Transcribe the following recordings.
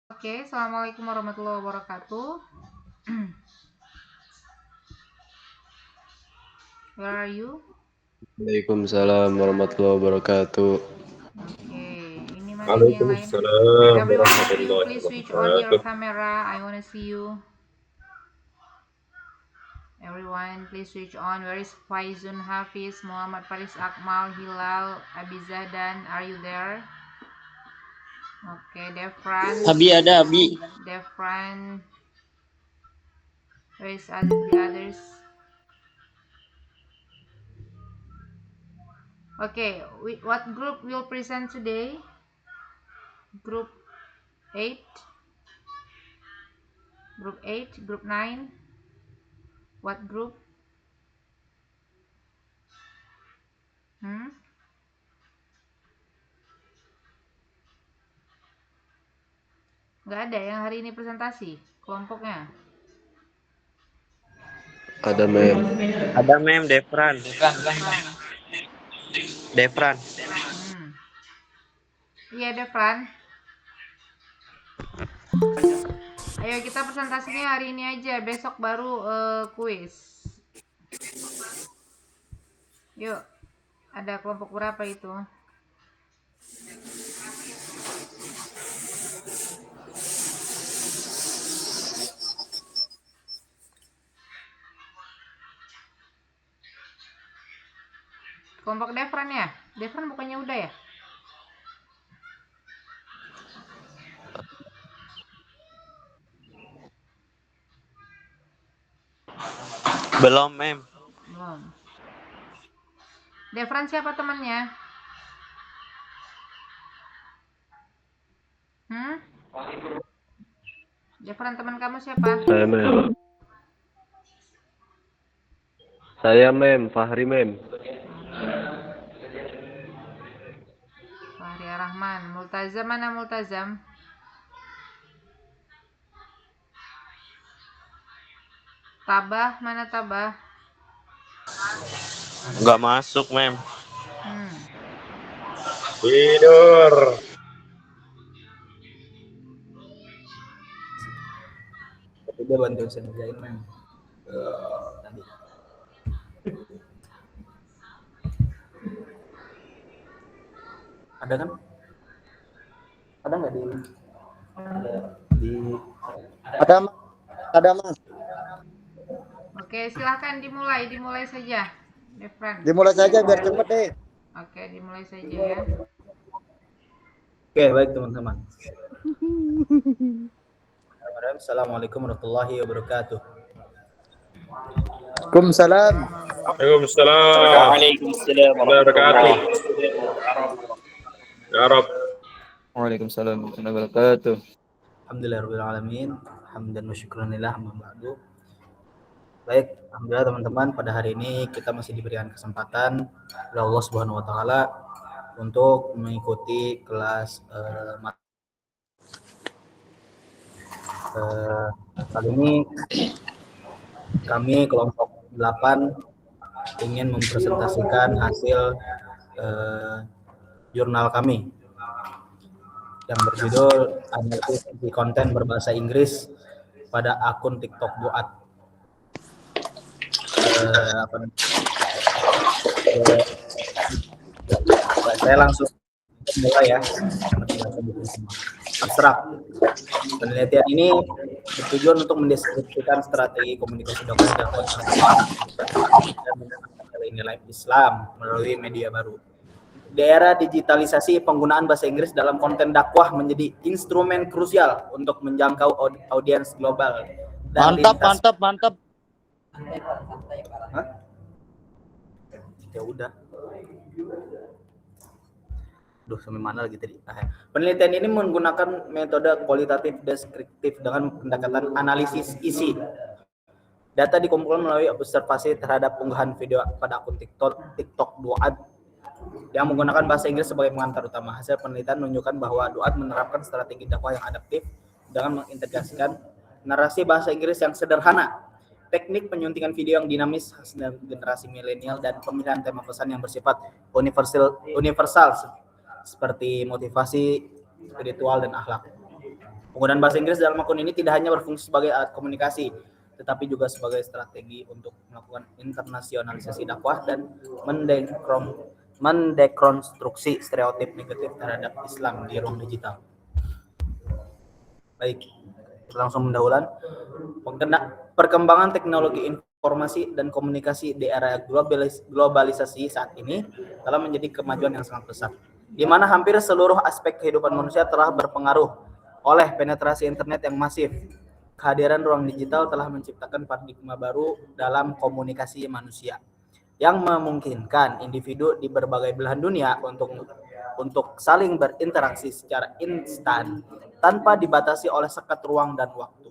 Oke, assalamualaikum warahmatullahi wabarakatuh. Where are you? Waalaikumsalam warahmatullahi wabarakatuh. Oke, ini mana nih yang lain? Waalaikumsalam Every one of you, warahmatullahi please switch on your wabarakatuh. camera. I wanna see you. Everyone, please switch on. Where is Faizun Hafiz, Muhammad Faris Akmal, Hilal, Abizahdan? Are you there? Oke, Defran. Abi ada Abi. Defran. Where is the others? Okay, what group will present today? Group 8, Group 8, Group 9. What group? Nggak ada yang hari ini presentasi kelompoknya. Ada mem. Ada mem Defran. Defran. Iya Defran. Ayo kita presentasinya hari ini aja, besok baru kuis. Yuk, ada kelompok berapa itu? Kelompok Defran ya? Defran bukannya udah ya? Belum mem. Belum. Defran siapa temannya? Defran teman kamu siapa? Saya mem. Saya mem, Fahri mem. Fahri Rahman. Multazam mana Multazam? Tabah mana Tabah? Nggak masuk mem. Tidur. Tapi dia bantu saya ngerjain mem. Tadi. Ada kan? Ada nggak di? Ada mas. Oke, silahkan dimulai saja, Defran. Dimulai saja biar cepet deh. Oke, dimulai saja ya. Oke, baik teman-teman. Assalamualaikum warahmatullahi wabarakatuh. Waalaikumsalam. Waalaikumsalam Waalaikumsalam warahmatullahi wabarakatuh. Ya Rob. Waalaikumsalam warahmatullahi wabarakatuh. Alhamdulillahirabbil alamin. Hamdan wa syukran lillah amma ba'du. Baik, alhamdulillah teman-teman, pada hari ini kita masih diberikan kesempatan oleh Allah Subhanahu wa taala untuk mengikuti kelas kali ini kami kelompok 8 ingin mempresentasikan hasil jurnal kami yang berjudul analisis di konten berbahasa Inggris pada akun TikTok Duat. Saya langsung mulai ya. Abstrak. Penelitian ini bertujuan untuk mendeskripsikan strategi komunikasi dakwah dan nilai-nilai Islam melalui media baru. Di era digitalisasi, penggunaan bahasa Inggris dalam konten dakwah menjadi instrumen krusial untuk menjangkau audiens global. Dan Mantap. Hah? Ya udah. Duh, sampai mana lagi tadi? Penelitian ini menggunakan metode kualitatif deskriptif dengan pendekatan analisis isi. Data dikumpulkan melalui observasi terhadap unggahan video pada akun TikTok Duat yang menggunakan bahasa Inggris sebagai pengantar utama. Hasil penelitian menunjukkan bahwa Duat menerapkan strategi dakwah yang adaptif dengan mengintegrasikan narasi bahasa Inggris yang sederhana, teknik penyuntingan video yang dinamis khas generasi milenial, dan pemilihan tema pesan yang bersifat universal seperti motivasi, spiritual, dan akhlak. Penggunaan bahasa Inggris dalam akun ini tidak hanya berfungsi sebagai alat komunikasi, tetapi juga sebagai strategi untuk melakukan internasionalisasi dakwah dan mendekonstruksi stereotip negatif terhadap Islam di ruang digital. Baik, langsung pendahuluan. Perkembangan teknologi informasi dan komunikasi di era globalisasi saat ini telah menjadi kemajuan yang sangat pesat, di mana hampir seluruh aspek kehidupan manusia telah berpengaruh oleh penetrasi internet yang masif. Kehadiran ruang digital telah menciptakan paradigma baru dalam komunikasi manusia, yang memungkinkan individu di berbagai belahan dunia untuk saling berinteraksi secara instan tanpa dibatasi oleh sekat ruang dan waktu.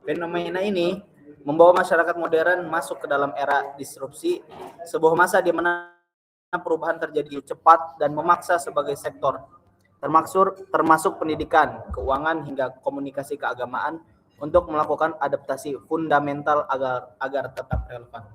Fenomena ini membawa masyarakat modern masuk ke dalam era disrupsi, sebuah masa di mana perubahan terjadi cepat dan memaksa sebagai sektor, termasuk pendidikan, keuangan, hingga komunikasi keagamaan untuk melakukan adaptasi fundamental agar tetap relevan.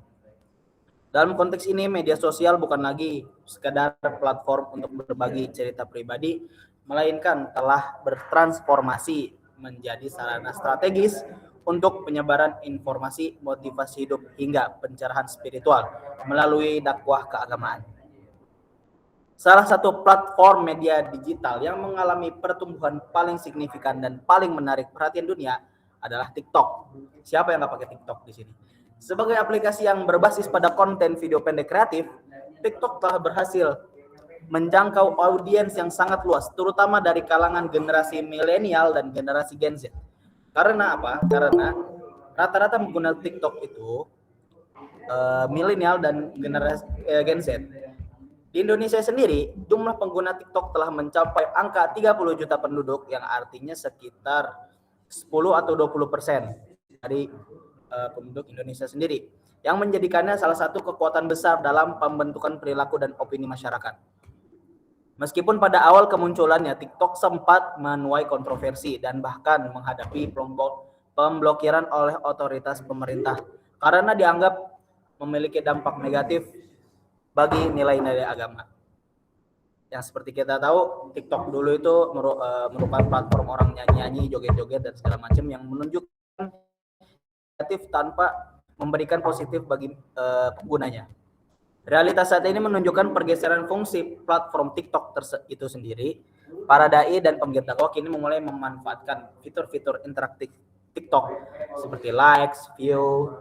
Dalam konteks ini, media sosial bukan lagi sekadar platform untuk berbagi cerita pribadi, melainkan telah bertransformasi menjadi sarana strategis untuk penyebaran informasi, motivasi hidup, hingga pencerahan spiritual melalui dakwah keagamaan. Salah satu platform media digital yang mengalami pertumbuhan paling signifikan dan paling menarik perhatian dunia adalah TikTok. Siapa yang nggak pakai TikTok di sini? Sebagai aplikasi yang berbasis pada konten video pendek kreatif, TikTok telah berhasil menjangkau audiens yang sangat luas, terutama dari kalangan generasi milenial dan generasi Gen Z. Karena apa? Karena rata-rata pengguna TikTok itu milenial dan generasi Gen Z. Di Indonesia sendiri, jumlah pengguna TikTok telah mencapai angka 30 juta penduduk, yang artinya sekitar 10 atau 20% dari penduduk Indonesia sendiri, yang menjadikannya salah satu kekuatan besar dalam pembentukan perilaku dan opini masyarakat. Meskipun pada awal kemunculannya, TikTok sempat menuai kontroversi dan bahkan menghadapi pemblokiran oleh otoritas pemerintah karena dianggap memiliki dampak negatif bagi nilai-nilai agama. Yang seperti kita tahu, TikTok dulu itu merupakan platform orang nyanyi-nyanyi, joget-joget, dan segala macam yang menunjukkan negatif tanpa memberikan positif bagi penggunanya. Realitas saat ini menunjukkan pergeseran fungsi platform TikTok itu sendiri. Para dai dan penggiat dakwah kini mulai memanfaatkan fitur-fitur interaktif TikTok seperti likes, view,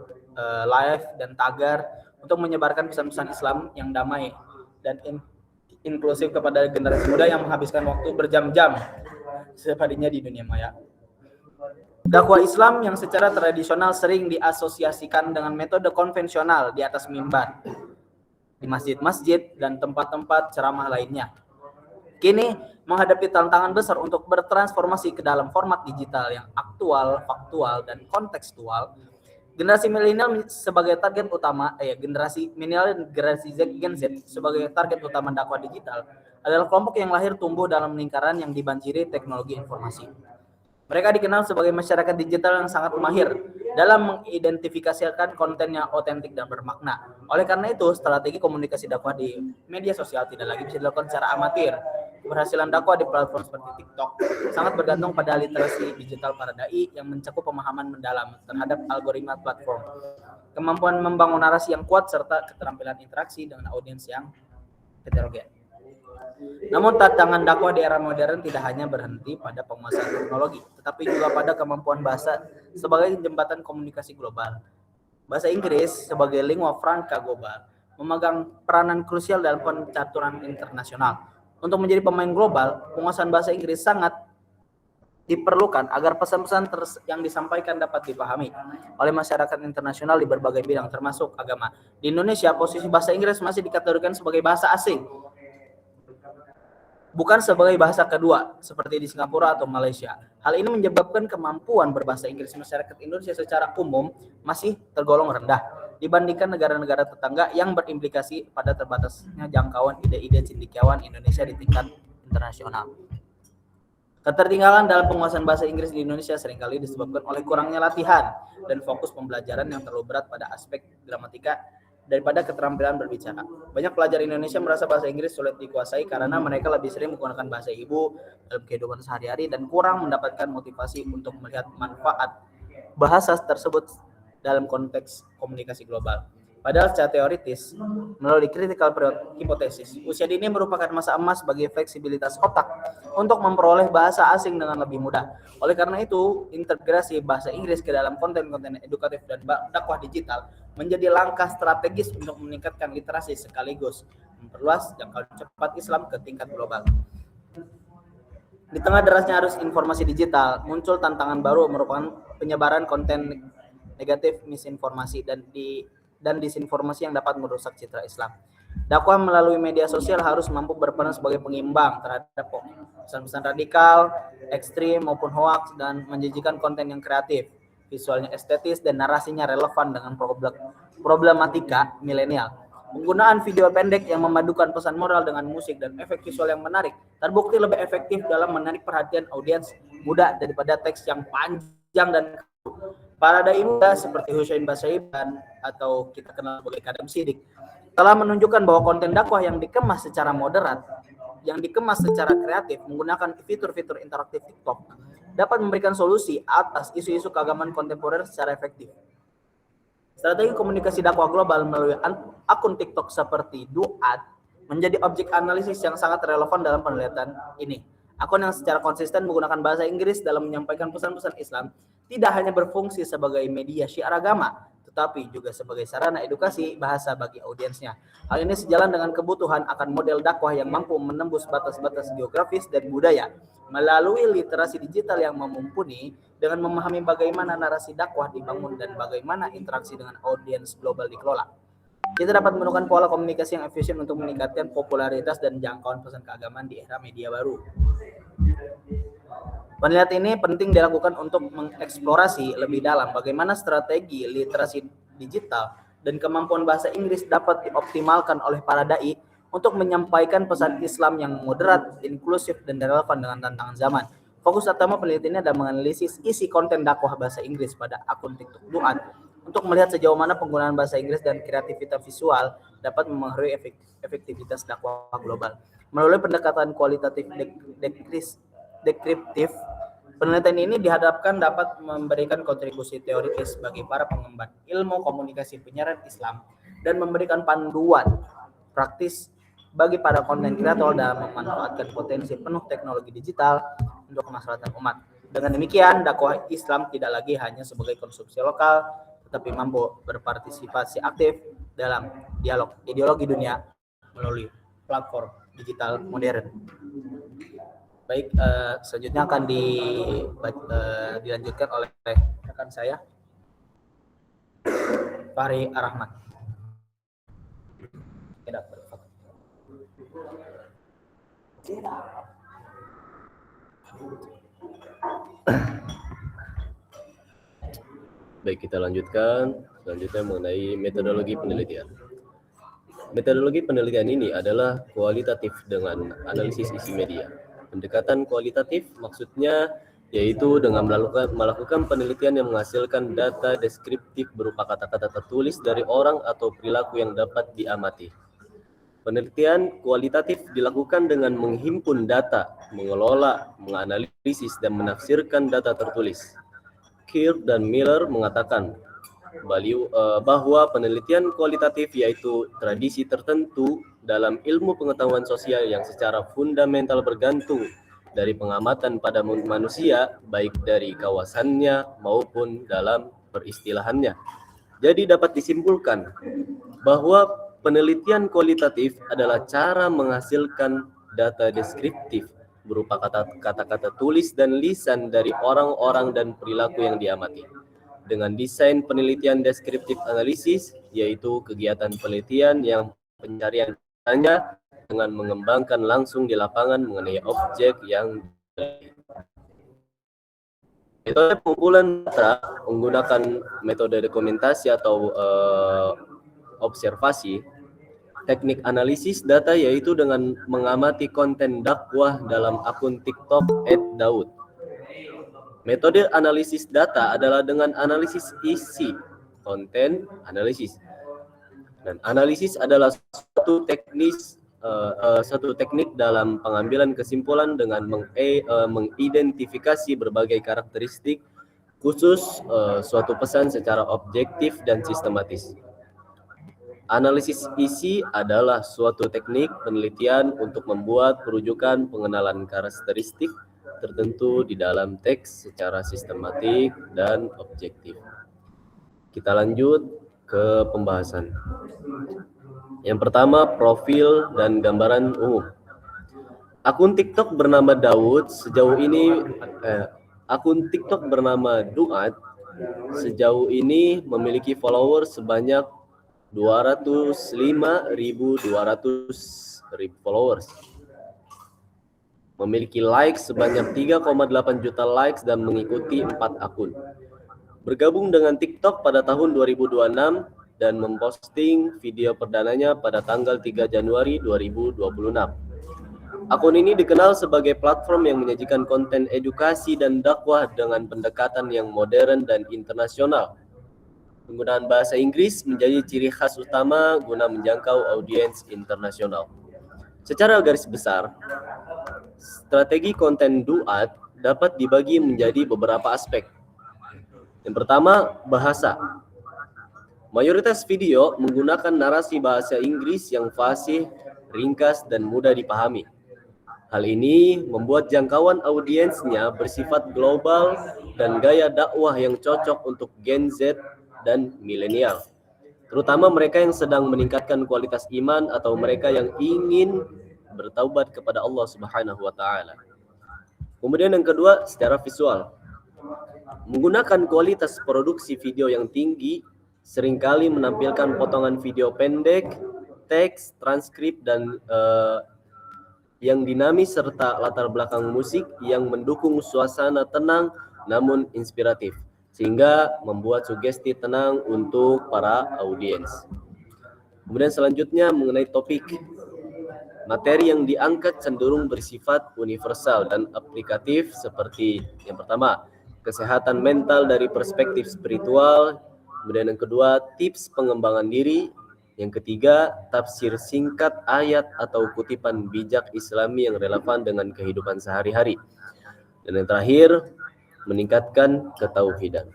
live, dan tagar untuk menyebarkan pesan-pesan Islam yang damai dan inklusif kepada generasi muda yang menghabiskan waktu berjam-jam sepadinya di dunia maya. Dakwah Islam yang secara tradisional sering diasosiasikan dengan metode konvensional di atas mimbar, di masjid-masjid, dan tempat-tempat ceramah lainnya, kini menghadapi tantangan besar untuk bertransformasi ke dalam format digital yang aktual, faktual, dan kontekstual. Generasi milenial sebagai target utama, generasi milenial dan generasi Gen Z sebagai target utama dakwah digital adalah kelompok yang lahir tumbuh dalam lingkaran yang dibanjiri teknologi informasi. Mereka dikenal sebagai masyarakat digital yang sangat mahir dalam mengidentifikasikan konten yang otentik dan bermakna. Oleh karena itu, strategi komunikasi dakwah di media sosial tidak lagi bisa dilakukan secara amatir. Keberhasilan dakwah di platform seperti TikTok sangat bergantung pada literasi digital para dai yang mencakup pemahaman mendalam terhadap algoritma platform, kemampuan membangun narasi yang kuat, serta keterampilan interaksi dengan audiens yang heterogen. Namun tantangan dakwah di era modern tidak hanya berhenti pada penguasaan teknologi, tetapi juga pada kemampuan bahasa sebagai jembatan komunikasi global. Bahasa Inggris sebagai lingua franca global memegang peranan krusial dalam pencaturan internasional. Untuk menjadi pemain global, penguasaan bahasa Inggris sangat diperlukan agar pesan-pesan yang disampaikan dapat dipahami oleh masyarakat internasional di berbagai bidang, termasuk agama. Di Indonesia, posisi bahasa Inggris masih dikategorikan sebagai bahasa asing, bukan sebagai bahasa kedua seperti di Singapura atau Malaysia. Hal ini menyebabkan kemampuan berbahasa Inggris masyarakat Indonesia secara umum masih tergolong rendah dibandingkan negara-negara tetangga, yang berimplikasi pada terbatasnya jangkauan ide-ide cendekiawan Indonesia di tingkat internasional. Ketertinggalan dalam penguasaan bahasa Inggris di Indonesia seringkali disebabkan oleh kurangnya latihan dan fokus pembelajaran yang terlalu berat pada aspek gramatika daripada keterampilan berbicara. Banyak pelajar Indonesia merasa bahasa Inggris sulit dikuasai karena mereka lebih sering menggunakan bahasa ibu dalam kehidupan sehari-hari dan kurang mendapatkan motivasi untuk melihat manfaat bahasa tersebut dalam konteks komunikasi global. Padahal secara teoritis, melalui critical hypothesis, usia dini merupakan masa emas bagi fleksibilitas otak untuk memperoleh bahasa asing dengan lebih mudah. Oleh karena itu, integrasi bahasa Inggris ke dalam konten-konten edukatif dan dakwah digital menjadi langkah strategis untuk meningkatkan literasi sekaligus memperluas jangkauan cepat Islam ke tingkat global. Di tengah derasnya arus informasi digital, muncul tantangan baru merupakan penyebaran konten negatif, misinformasi, dan disinformasi yang dapat merusak citra Islam. Dakwah melalui media sosial harus mampu berperan sebagai pengimbang terhadap pesan-pesan radikal, ekstrim maupun hoaks dan menjanjikan konten yang kreatif, visualnya estetis dan narasinya relevan dengan problematika milenial. Penggunaan video pendek yang memadukan pesan moral dengan musik dan efek visual yang menarik terbukti lebih efektif dalam menarik perhatian audiens muda daripada teks yang panjang dan para dai muda seperti Husain Basaiban atau kita kenal sebagai Kadam Sidik telah menunjukkan bahwa konten dakwah yang dikemas secara moderat, yang dikemas secara kreatif menggunakan fitur-fitur interaktif TikTok dapat memberikan solusi atas isu-isu keagamaan kontemporer secara efektif. Strategi komunikasi dakwah global melalui akun TikTok seperti Duat menjadi objek analisis yang sangat relevan dalam penelitian ini. Akun yang secara konsisten menggunakan bahasa Inggris dalam menyampaikan pesan-pesan Islam tidak hanya berfungsi sebagai media syiar agama, tetapi juga sebagai sarana edukasi bahasa bagi audiensnya. Hal ini sejalan dengan kebutuhan akan model dakwah yang mampu menembus batas-batas geografis dan budaya melalui literasi digital yang mumpuni dengan memahami bagaimana narasi dakwah dibangun dan bagaimana interaksi dengan audiens global dikelola. Kita dapat menemukan pola komunikasi yang efisien untuk meningkatkan popularitas dan jangkauan pesan keagamaan di era media baru. Penelitian ini penting dilakukan untuk mengeksplorasi lebih dalam bagaimana strategi literasi digital dan kemampuan bahasa Inggris dapat dioptimalkan oleh para dai untuk menyampaikan pesan Islam yang moderat, inklusif, dan relevan dengan tantangan zaman. Fokus utama penelitian ini adalah menganalisis isi konten dakwah bahasa Inggris pada akun TikTok Duat untuk melihat sejauh mana penggunaan bahasa Inggris dan kreativitas visual dapat memengaruhi efektivitas dakwah global. Melalui pendekatan kualitatif deskriptif, penelitian ini dihadapkan dapat memberikan kontribusi teoritis bagi para pengemban ilmu komunikasi penyiaran Islam dan memberikan panduan praktis bagi para konten kreator dalam memanfaatkan potensi penuh teknologi digital untuk kemaslahatan umat. Dengan demikian, dakwah Islam tidak lagi hanya sebagai konsumsi lokal, tetapi mampu berpartisipasi aktif dalam dialog ideologi dunia melalui platform digital modern. Baik, selanjutnya akan dilanjutkan oleh rekan saya, Fahri Arahman. Baik, kita lanjutkan. Selanjutnya mengenai metodologi penelitian. Metodologi penelitian ini adalah kualitatif dengan analisis isi media. Pendekatan kualitatif maksudnya yaitu dengan melakukan penelitian yang menghasilkan data deskriptif berupa kata-kata tertulis dari orang atau perilaku yang dapat diamati. Penelitian kualitatif dilakukan dengan menghimpun data, mengelola, menganalisis, dan menafsirkan data tertulis. Kirk dan Miller mengatakan bahwa penelitian kualitatif yaitu tradisi tertentu dalam ilmu pengetahuan sosial yang secara fundamental bergantung dari pengamatan pada manusia, baik dari kawasannya maupun dalam peristilahannya. Jadi dapat disimpulkan bahwa penelitian kualitatif adalah cara menghasilkan data deskriptif berupa kata-kata tulis dan lisan dari orang-orang dan perilaku yang diamati. Dengan desain penelitian deskriptif analisis, yaitu kegiatan penelitian yang pencarian hanya dengan mengembangkan langsung di lapangan mengenai objek yang metode pengumpulan data menggunakan metode dokumentasi atau observasi. Teknik analisis data yaitu dengan mengamati konten dakwah dalam akun TikTok @daud. Metode analisis data adalah dengan analisis isi konten analisis. Dan analisis adalah satu teknik dalam pengambilan kesimpulan dengan mengidentifikasi berbagai karakteristik khusus suatu pesan secara objektif dan sistematis. Analisis isi adalah suatu teknik penelitian untuk membuat perujukan pengenalan karakteristik tertentu di dalam teks secara sistematik dan objektif. Kita lanjut ke pembahasan. Yang pertama, profil dan gambaran umum. Akun TikTok bernama Daud sejauh ini Duat sejauh ini memiliki follower sebanyak 205.200 followers. Memiliki likes sebanyak 3,8 juta likes dan mengikuti 4 akun. Bergabung dengan TikTok pada tahun 2026 dan memposting video perdananya pada tanggal 3 Januari 2026. Akun ini dikenal sebagai platform yang menyajikan konten edukasi dan dakwah dengan pendekatan yang modern dan internasional. Penggunaan bahasa Inggris menjadi ciri khas utama guna menjangkau audiens internasional. Secara garis besar, strategi konten Duat dapat dibagi menjadi beberapa aspek. Yang pertama, bahasa. Mayoritas video menggunakan narasi bahasa Inggris yang fasih, ringkas, dan mudah dipahami. Hal ini membuat jangkauan audiensnya bersifat global dan gaya dakwah yang cocok untuk Gen Z dan milenial, terutama mereka yang sedang meningkatkan kualitas iman atau mereka yang ingin bertaubat kepada Allah Subhanahu wa taala. Kemudian yang kedua, secara visual. Menggunakan kualitas produksi video yang tinggi, seringkali menampilkan potongan video pendek, teks, transkrip, dan yang dinamis serta latar belakang musik yang mendukung suasana tenang namun inspiratif, sehingga membuat sugesti tenang untuk para audiens. Kemudian selanjutnya mengenai topik. Materi yang diangkat cenderung bersifat universal dan aplikatif seperti yang pertama, kesehatan mental dari perspektif spiritual, kemudian yang kedua, tips pengembangan diri, yang ketiga, tafsir singkat ayat atau kutipan bijak Islami yang relevan dengan kehidupan sehari-hari, dan yang terakhir, meningkatkan ketauhidan.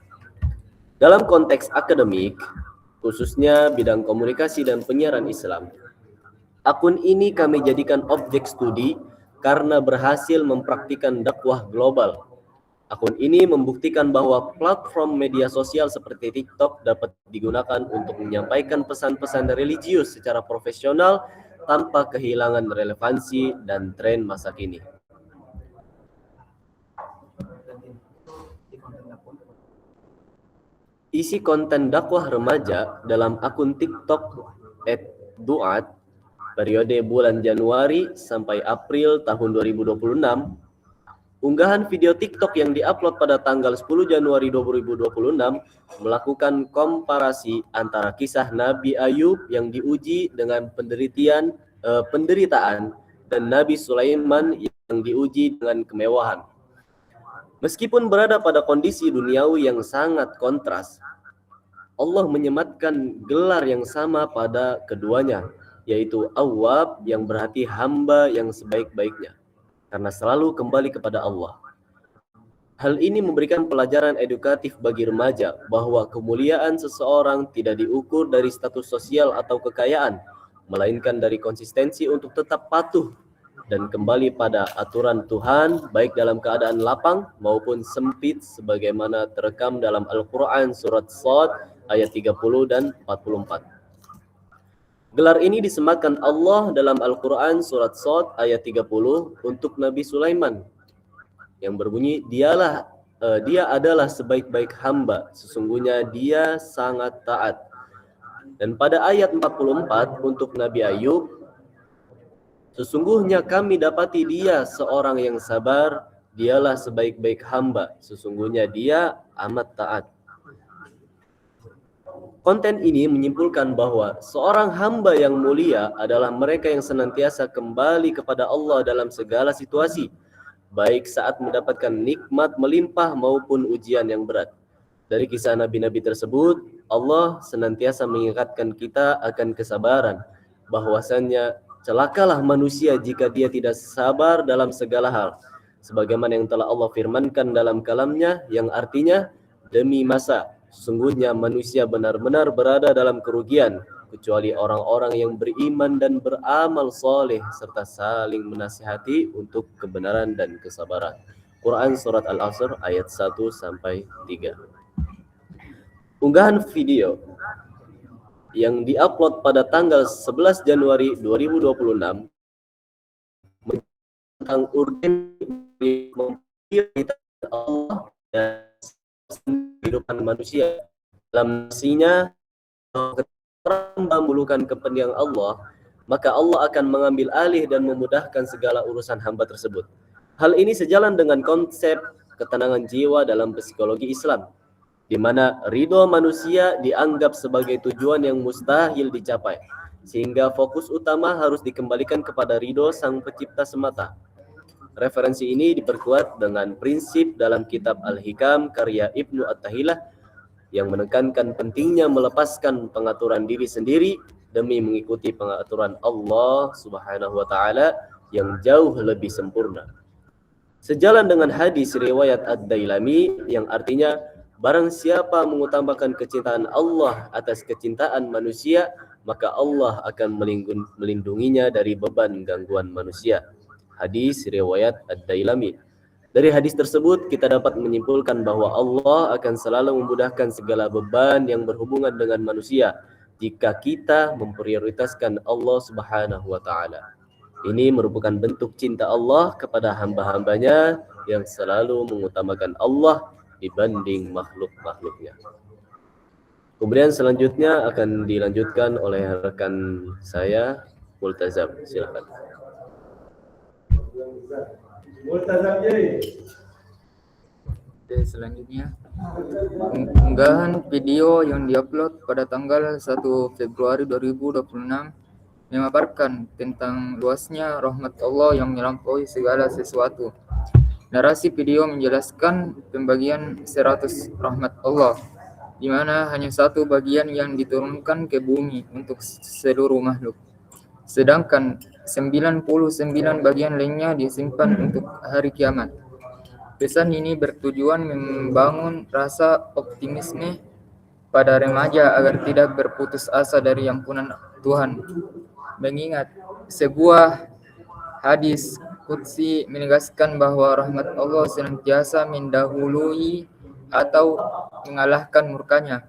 Dalam konteks akademik, khususnya bidang komunikasi dan penyiaran Islam, akun ini kami jadikan objek studi karena berhasil mempraktikkan dakwah global. Akun ini membuktikan bahwa platform media sosial seperti TikTok dapat digunakan untuk menyampaikan pesan-pesan religius secara profesional tanpa kehilangan relevansi dan tren masa kini. Isi konten dakwah remaja dalam akun TikTok @duat periode bulan Januari sampai April tahun 2026. Unggahan video TikTok yang diupload pada tanggal 10 Januari 2026 melakukan komparasi antara kisah Nabi Ayub yang diuji dengan penderitaan dan Nabi Sulaiman yang diuji dengan kemewahan. Meskipun berada pada kondisi duniawi yang sangat kontras, Allah menyematkan gelar yang sama pada keduanya, yaitu Awwab yang berarti hamba yang sebaik-baiknya, karena selalu kembali kepada Allah. Hal ini memberikan pelajaran edukatif bagi remaja bahwa kemuliaan seseorang tidak diukur dari status sosial atau kekayaan, melainkan dari konsistensi untuk tetap patuh dan kembali pada aturan Tuhan baik dalam keadaan lapang maupun sempit sebagaimana terekam dalam Al-Quran surat Shad ayat 30 dan 44. Gelar ini disematkan Allah dalam Al-Quran surat Shad ayat 30 untuk Nabi Sulaiman yang berbunyi, dia adalah sebaik-baik hamba, sesungguhnya dia sangat taat. Dan pada ayat 44 untuk Nabi Ayub, sesungguhnya kami dapati dia seorang yang sabar, dialah sebaik-baik hamba, sesungguhnya dia amat taat. Konten ini menyimpulkan bahwa seorang hamba yang mulia adalah mereka yang senantiasa kembali kepada Allah dalam segala situasi, baik saat mendapatkan nikmat melimpah maupun ujian yang berat. Dari kisah nabi-nabi tersebut, Allah senantiasa mengingatkan kita akan kesabaran, bahwasannya celakalah manusia jika dia tidak sabar dalam segala hal, sebagaimana yang telah Allah firmankan dalam kalamnya, yang artinya, demi masa, sesungguhnya manusia benar-benar berada dalam kerugian, kecuali orang-orang yang beriman dan beramal soleh, serta saling menasihati untuk kebenaran dan kesabaran. Quran Surat Al-Asr ayat 1-3. Unggahan video yang diupload pada tanggal 11 Januari 2026 tentang urgensi Allah dan kehidupan manusia. Dalam nasinya, membulukan kepentingan Allah, maka Allah akan mengambil alih dan memudahkan segala urusan hamba tersebut. Hal ini sejalan dengan konsep ketenangan jiwa dalam psikologi Islam, di mana ridho manusia dianggap sebagai tujuan yang mustahil dicapai, sehingga fokus utama harus dikembalikan kepada ridho Sang Pencipta semata. Referensi ini diperkuat dengan prinsip dalam kitab Al-Hikam karya Ibnu At-Tahilah yang menekankan pentingnya melepaskan pengaturan diri sendiri demi mengikuti pengaturan Allah Subhanahu wa taala yang jauh lebih sempurna. Sejalan dengan hadis riwayat Ad-Dailami yang artinya, barang siapa mengutamakan kecintaan Allah atas kecintaan manusia, maka Allah akan melindunginya dari beban gangguan manusia. Hadis riwayat Ad-Dailami. Dari hadis tersebut kita dapat menyimpulkan bahwa Allah akan selalu memudahkan segala beban yang berhubungan dengan manusia jika kita memprioritaskan Allah Subhanahu wa taala. Ini merupakan bentuk cinta Allah kepada hamba-hambanya yang selalu mengutamakan Allah dibanding makhluk-makhluknya. Kemudian selanjutnya akan dilanjutkan oleh rekan saya, Multazam. Silakan. Oke, selanjutnya unggahan video yang diupload pada tanggal 1 Februari 2026 memaparkan tentang luasnya rahmat Allah yang melampaui segala sesuatu. Narasi video menjelaskan pembagian 100 rahmat Allah, di mana hanya satu bagian yang diturunkan ke bumi untuk seluruh makhluk, sedangkan 99 bagian lainnya disimpan untuk hari kiamat. Pesan ini bertujuan membangun rasa optimisme pada remaja agar tidak berputus asa dari ampunan Tuhan. Mengingat sebuah hadis Qudsi menegaskan bahwa rahmat Allah senantiasa mendahului atau mengalahkan murkanya,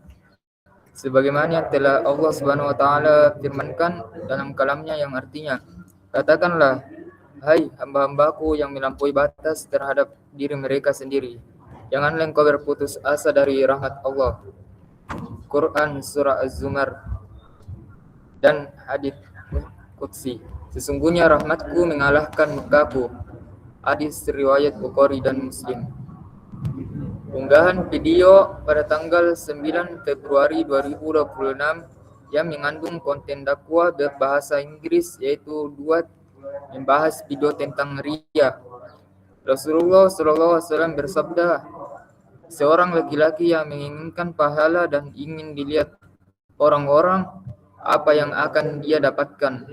sebagaimana telah Allah Subhanahu wa taala firmankan dalam kalamnya yang artinya, katakanlah, hai hamba-hambaku yang melampaui batas terhadap diri mereka sendiri, janganlah engkau berputus asa dari rahmat Allah. Quran Surah Az-Zumar. Dan hadits Qudsi, sesungguhnya rahmatku mengalahkan murkaku. Hadis riwayat Bukhari dan Muslim. Unggahan video pada tanggal 9 Februari 2026 yang mengandung konten dakwah berbahasa Inggris, yaitu membahas video tentang riya. Rasulullah SAW bersabda, seorang laki-laki yang menginginkan pahala dan ingin dilihat orang-orang, apa yang akan dia dapatkan?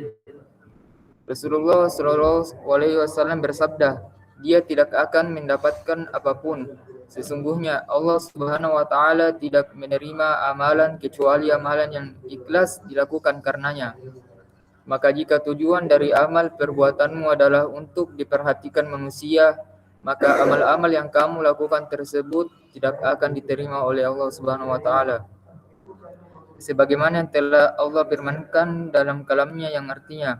Rasulullah SAW bersabda, dia tidak akan mendapatkan apapun. Sesungguhnya Allah Subhanahu wa taala tidak menerima amalan kecuali amalan yang ikhlas dilakukan karenanya. Maka jika tujuan dari amal perbuatanmu adalah untuk diperhatikan manusia, maka amal-amal yang kamu lakukan tersebut tidak akan diterima oleh Allah Subhanahu wa taala. Sebagaimana yang telah Allah firmankan dalam kalamnya yang artinya,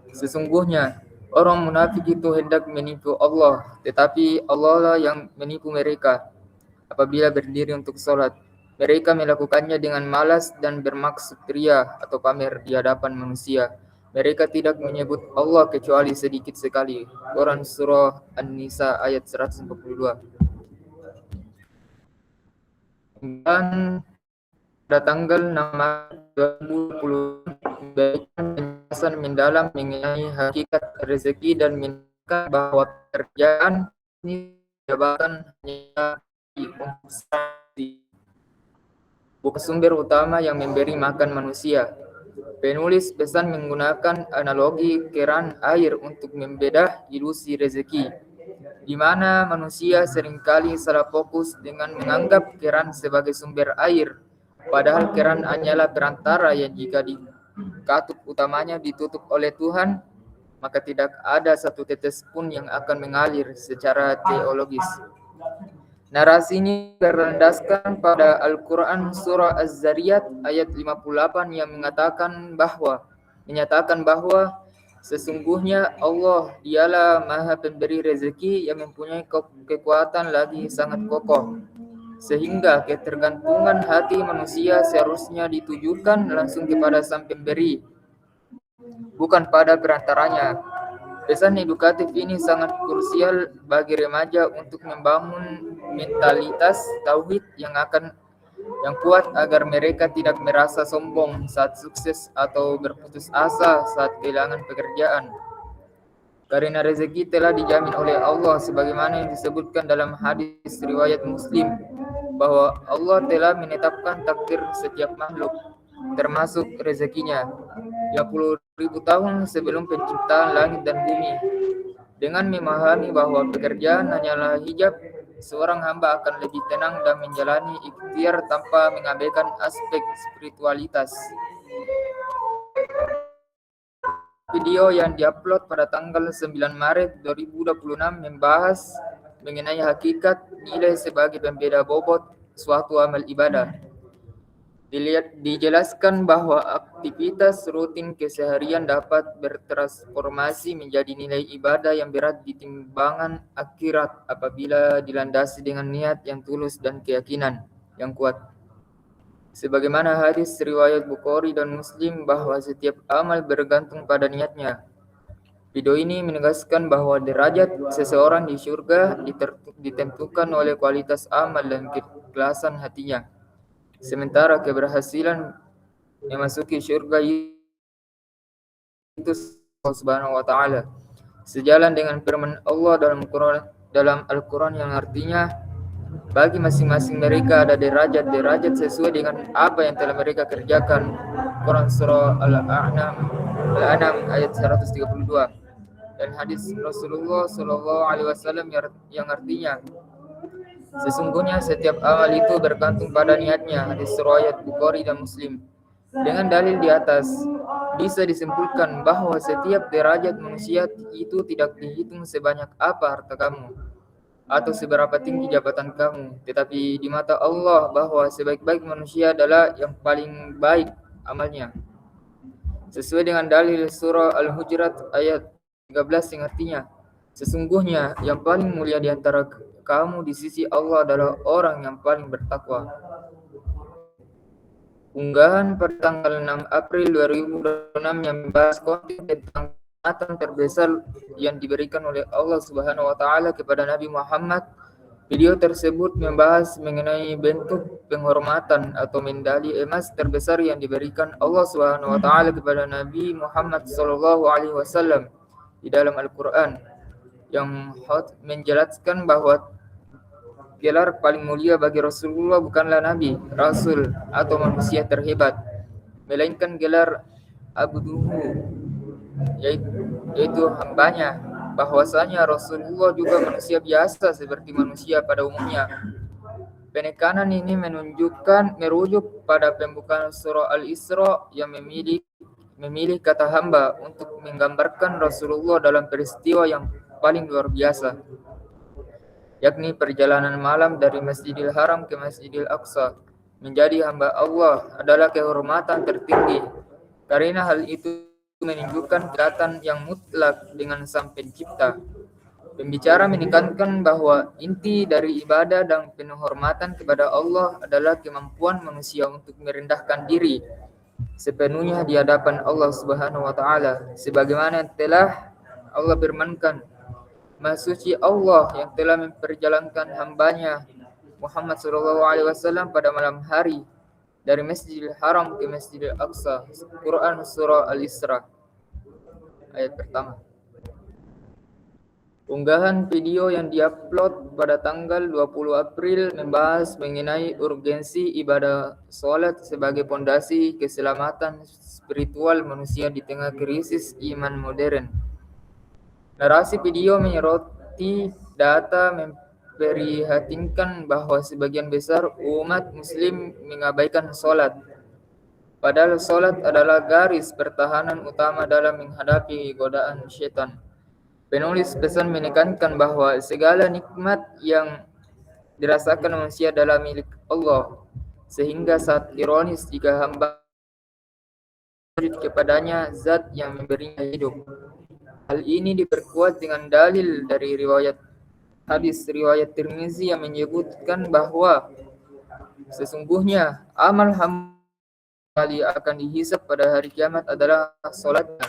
sesungguhnya orang munafik itu hendak menipu Allah, tetapi Allah lah yang menipu mereka. Apabila berdiri untuk sholat, mereka melakukannya dengan malas dan bermaksud ria atau pamer di hadapan manusia. Mereka tidak menyebut Allah kecuali sedikit sekali. Quran Surah An-Nisa ayat 142. Dan pada tanggal 6 Maret 2020 penjelasan mendalam mengenai hakikat rezeki dan menunjukkan bahwa pekerjaan ini jabatan hanya bukan sumber utama yang memberi makan manusia. Penulis pesan menggunakan analogi keran air untuk membedah ilusi rezeki, di mana manusia seringkali salah fokus dengan menganggap keran sebagai sumber air, padahal keran hanyalah perantara yang jika katup utamanya ditutup oleh Tuhan, maka tidak ada satu tetes pun yang akan mengalir secara teologis. Narasi ini berlandaskan pada Al-Quran Surah Az-Zariyat ayat 58 yang menyatakan bahwa sesungguhnya Allah dialah Maha Pemberi rezeki yang mempunyai kekuatan lagi sangat kokoh, sehingga ketergantungan hati manusia seharusnya ditujukan langsung kepada Sang Pemberi, bukan pada perantaranya. Pesan edukatif ini sangat krusial bagi remaja untuk membangun mentalitas tauhid yang kuat agar mereka tidak merasa sombong saat sukses atau berputus asa saat kehilangan pekerjaan. Karena rezeki telah dijamin oleh Allah sebagaimana yang disebutkan dalam hadis riwayat Muslim, bahwa Allah telah menetapkan takdir setiap makhluk, termasuk rezekinya, 50.000 tahun sebelum penciptaan langit dan bumi. Dengan memahami bahwa pekerjaan hanyalah hijab, seorang hamba akan lebih tenang dan menjalani ikhtiar tanpa mengabaikan aspek spiritualitas. Video yang diupload pada tanggal 9 Maret 2026 membahas mengenai hakikat nilai sebagai pembeda bobot suatu amal ibadah. Dijelaskan bahwa aktivitas rutin keseharian dapat bertransformasi menjadi nilai ibadah yang berat di timbangan akhirat apabila dilandasi dengan niat yang tulus dan keyakinan yang kuat. Sebagaimana hadis riwayat Bukhari dan Muslim bahwa setiap amal bergantung pada niatnya. Video ini menegaskan bahwa derajat seseorang di surga ditentukan oleh kualitas amal dan keikhlasan hatinya. Sementara keberhasilan memasuki surga itu Allah Subhanahu wa taala. Sejalan dengan firman Allah dalam Al-Qur'an yang artinya, bagi masing-masing mereka ada derajat sesuai dengan apa yang telah mereka kerjakan. Quran surah Al-An'am ayat 132. Dan hadis Rasulullah sallallahu alaihi wasallam yang artinya, sesungguhnya setiap amal itu bergantung pada niatnya. Hadis riwayat Bukhari dan Muslim. Dengan dalil di atas, bisa disimpulkan bahwa setiap derajat manusia itu tidak dihitung sebanyak apa harta kamu atau seberapa tinggi jabatan kamu, tetapi di mata Allah bahwa sebaik-baik manusia adalah yang paling baik amalnya. Sesuai dengan dalil surah Al-Hujurat ayat 13 yang artinya, sesungguhnya yang paling mulia di antara kamu di sisi Allah adalah orang yang paling bertakwa. Unggahan pada tanggal 6 April 2026 yang membahas konten tentang kenikmatan terbesar yang diberikan oleh Allah Subhanahu wa taala kepada Nabi Muhammad. Video tersebut membahas mengenai bentuk penghormatan atau medali emas terbesar yang diberikan Allah Subhanahu wa taala kepada Nabi Muhammad sallallahu alaihi wasallam di dalam Al-Qur'an, yang menjelaskan bahwa gelar paling mulia bagi Rasulullah bukanlah Nabi, Rasul, atau manusia terhebat, melainkan gelar Abduhu, yaitu hambanya. Bahwasanya Rasulullah juga manusia biasa seperti manusia pada umumnya. Penekanan ini merujuk pada pembukaan surah Al-Isra yang memilih kata hamba untuk menggambarkan Rasulullah dalam peristiwa yang paling luar biasa, yakni perjalanan malam dari Masjidil Haram ke Masjidil Aqsa. Menjadi hamba Allah adalah kehormatan tertinggi, karena hal itu menunjukkan kedekatan yang mutlak dengan Sang Pencipta. Pembicara menekankan bahwa inti dari ibadah dan penghormatan kepada Allah adalah kemampuan manusia untuk merendahkan diri sepenuhnya di hadapan Allah Subhanahu wa taala, sebagaimana telah Allah firmankan, Maha suci Allah yang telah memperjalankan hambanya Muhammad SAW pada malam hari dari Masjidil Haram ke Masjidil Aqsa. Quran Surah Al-Isra ayat pertama. Unggahan video yang diupload pada tanggal 20 April membahas mengenai urgensi ibadah sholat sebagai pondasi keselamatan spiritual manusia di tengah krisis iman modern. Narasi video menyoroti data memprihatinkan bahwa sebagian besar umat muslim mengabaikan sholat. Padahal sholat adalah garis pertahanan utama dalam menghadapi godaan syaitan. Penulis pesan menekankan bahwa segala nikmat yang dirasakan manusia adalah milik Allah, sehingga saat ironis jika hamba kepadanya zat yang memberinya hidup. Hal ini diperkuat dengan dalil dari hadis riwayat Tirmizi yang menyebutkan bahwa sesungguhnya amal hamba akan dihisab pada hari kiamat adalah sholatnya.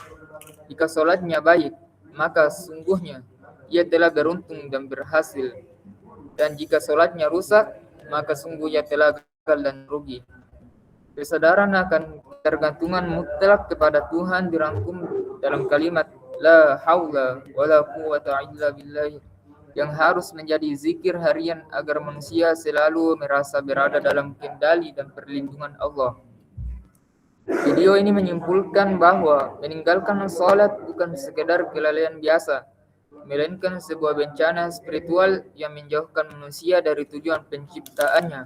Jika sholatnya baik, maka sungguhnya ia telah beruntung dan berhasil. Dan jika sholatnya rusak, maka sungguh ia telah gagal dan rugi. Kesadaran akan ketergantungan mutlak kepada Tuhan dirangkum dalam kalimat La haula wa la quwata illa billah yang harus menjadi zikir harian agar manusia selalu merasa berada dalam kendali dan perlindungan Allah. Video ini menyimpulkan bahwa meninggalkan sholat bukan sekedar kelalaian biasa, melainkan sebuah bencana spiritual yang menjauhkan manusia dari tujuan penciptaannya,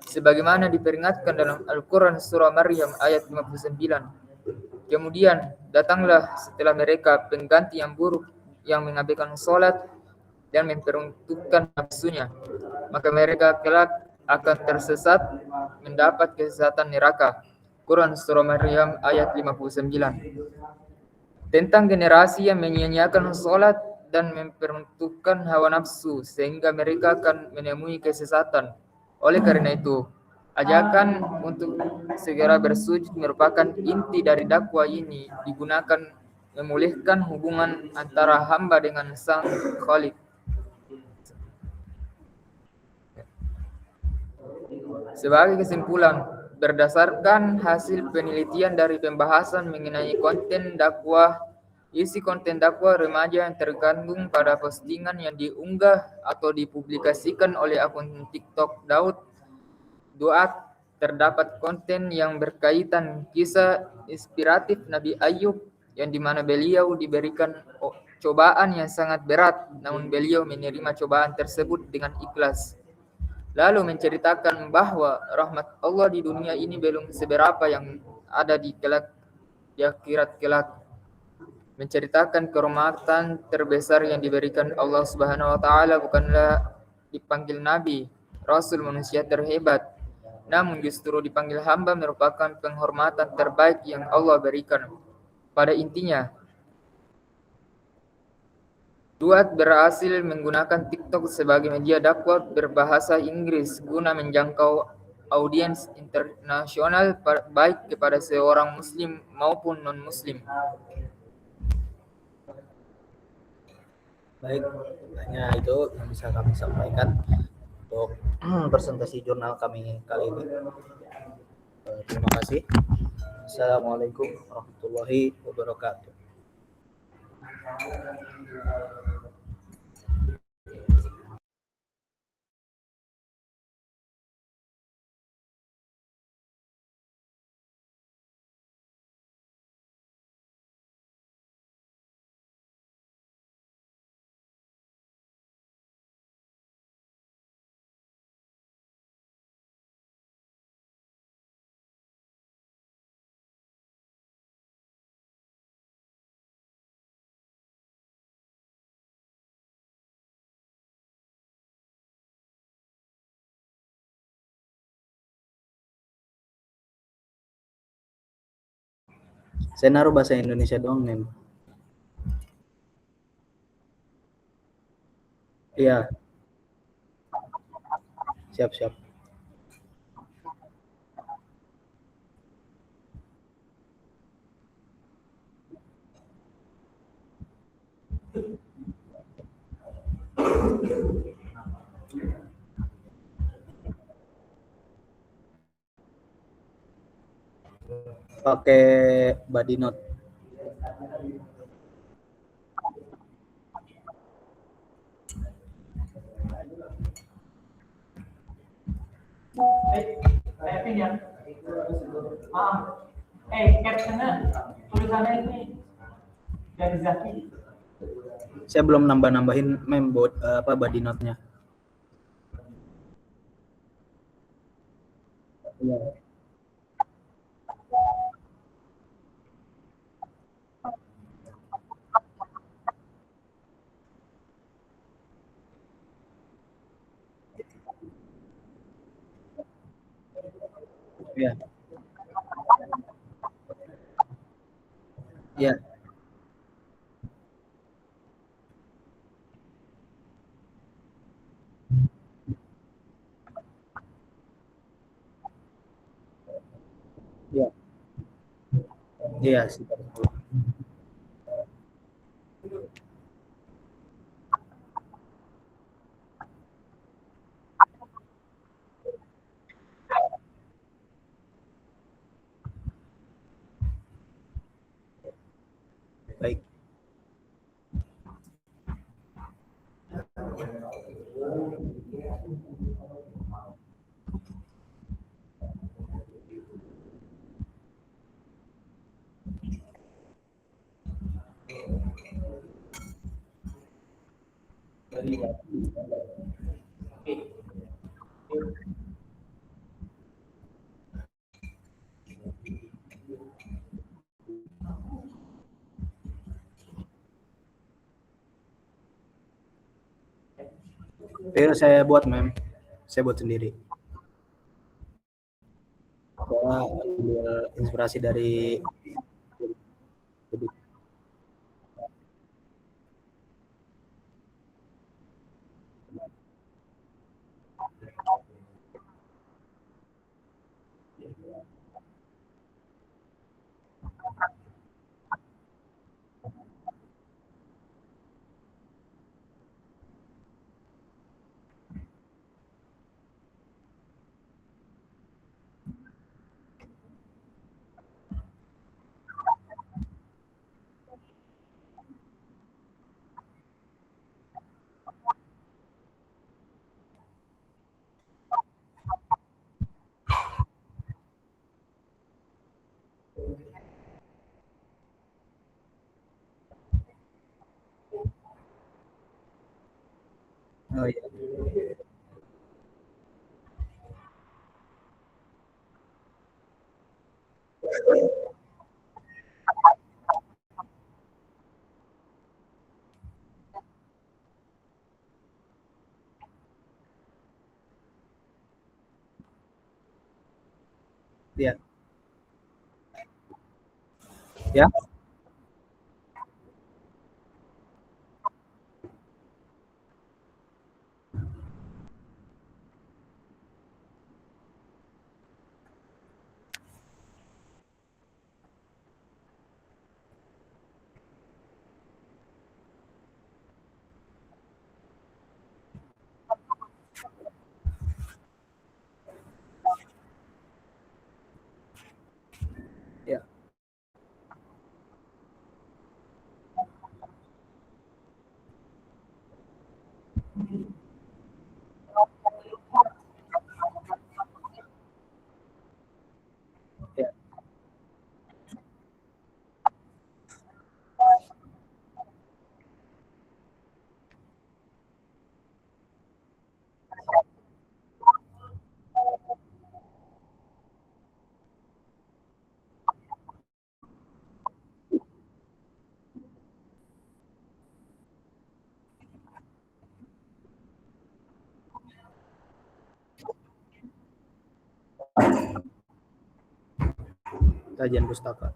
sebagaimana diperingatkan dalam Al-Quran surah Maryam ayat 59. Kemudian datanglah setelah mereka pengganti yang buruk yang mengabaikan sholat dan memperuntukkan nafsunya, maka mereka kelak akan tersesat mendapat kesesatan neraka. Quran surah Maryam ayat 59. Tentang generasi yang menyia-nyiakan sholat dan memperuntukkan hawa nafsu sehingga mereka akan menemui kesesatan. Oleh karena itu, ajakan untuk segera bersujud merupakan inti dari dakwah ini digunakan memulihkan hubungan antara hamba dengan Sang Khalik. Sebagai kesimpulan, berdasarkan hasil penelitian dari pembahasan mengenai konten dakwah, isi konten dakwah remaja yang terkandung pada postingan yang diunggah atau dipublikasikan oleh akun TikTok Daud Duat, terdapat konten yang berkaitan kisah inspiratif Nabi Ayub yang dimana beliau diberikan cobaan yang sangat berat, namun beliau menerima cobaan tersebut dengan ikhlas. Lalu menceritakan bahwa rahmat Allah di dunia ini belum seberapa yang ada di akhirat kelak. Menceritakan kehormatan terbesar yang diberikan Allah Subhanahu wa taala bukanlah dipanggil nabi, rasul manusia terhebat, namun justru dipanggil hamba merupakan penghormatan terbaik yang Allah berikan. Pada intinya, Duat berhasil menggunakan TikTok sebagai media dakwah berbahasa Inggris guna menjangkau audiens internasional baik kepada seorang muslim maupun non-muslim. Baik, hanya itu yang bisa kami sampaikan untuk presentasi jurnal kami kali ini. Terima kasih. Assalamualaikum warahmatullahi wabarakatuh. Saya naruh bahasa Indonesia doang, Mem. Iya. Siap. Pakai body note. Typing ya. Captionnya tulisannya ini dari Zaki. Saya belum nambahin mem buat body note-nya. Iya. Iya. Iya. Iya. Iya sih. Baik. Saya buat mem. Saya buat sendiri. Saya ambil inspirasi dari oh iya. Iya. Ya. Ya. Ya. Kajian pustaka.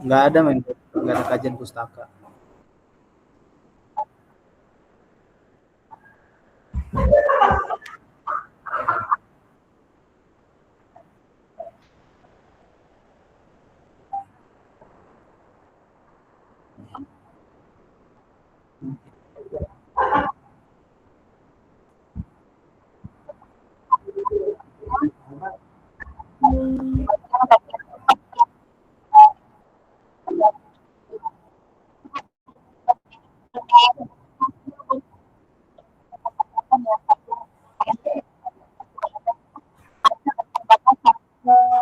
Nggak ada men, nggak ada kajian pustaka.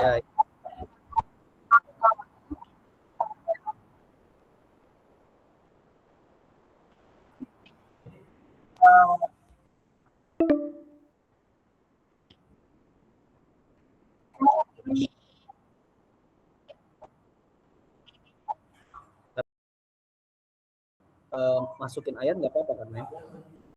Ya, masukin ayat nggak apa-apa kan, men?